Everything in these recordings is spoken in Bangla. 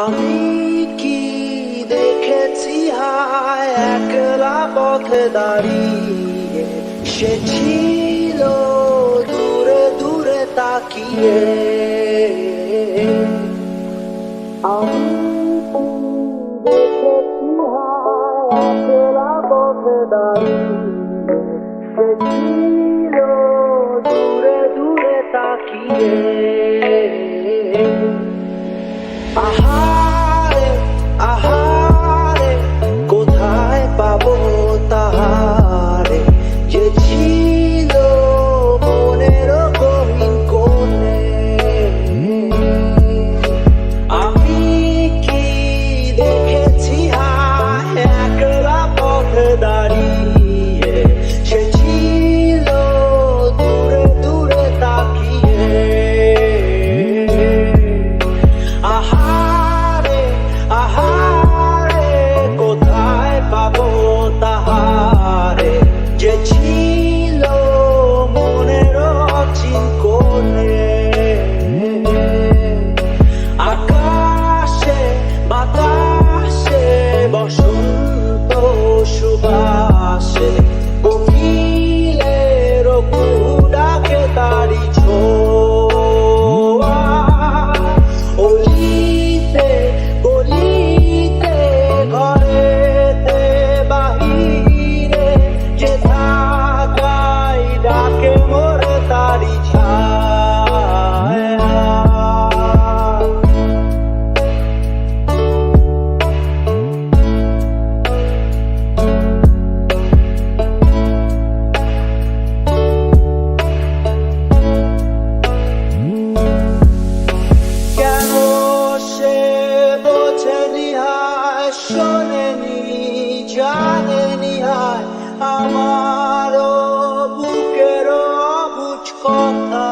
আমি কি দেখেছি হায় একলা পথে দাঁড়িয়ে, সে ছিল দূরে দূরে তাকিয়ে। আমি কি দেখেছি হায় একলা পথে দাঁড়িয়ে, সে ছিল দূরে দূরে তাকিয়ে। আহারে আহারে কোথায় পাবো তাহারে, যে ছিল মনের গহীন কোণে। আমি কি দেখেছি হায় একলা পথে দাঁড়িয়ে, সে ছিল দূরে দূরে তাকিয়ে। আহারে আহারে কোথায় পাবো তাহারে, যে ছিল মনের অচিন কোণে। আকাশে বাতাসে বসন্ত সুবাসে, কোকিলের ডাকে তারি ছোঁয়া। অলিতে গলিতে ঘরেতে বাহিরে, যে থাকাই ডাকে মোরে তারি ছায়া। কেন সে বোঝেনি হায়, শোনেনি জানেনি হায় আমারও বুকেরও অবুঝ কথা।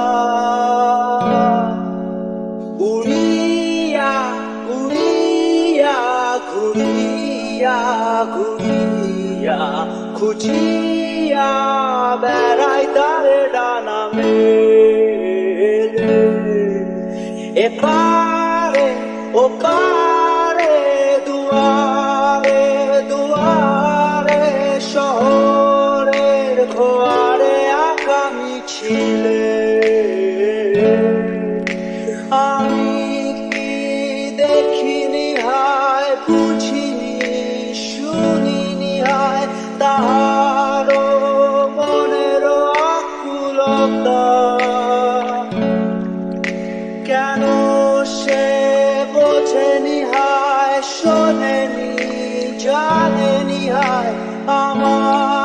উড়িয়া উড়িয়া ঘুরিয়া ঘুরিয়া খুঁজিয়া বেড়াই তারে ডানা মেলে। এপারে ওপারে দুয়ারে দুয়ারে, শহরের ঘোয়ারে আগামী ছিলে। আমি কি দেখিনি হায়, বুঝিনি শুনিনি হায় তাহারও মনের আকুলতা। কেন সে বোঝেনি হায়, শোনেনি জানেনি হায় আমার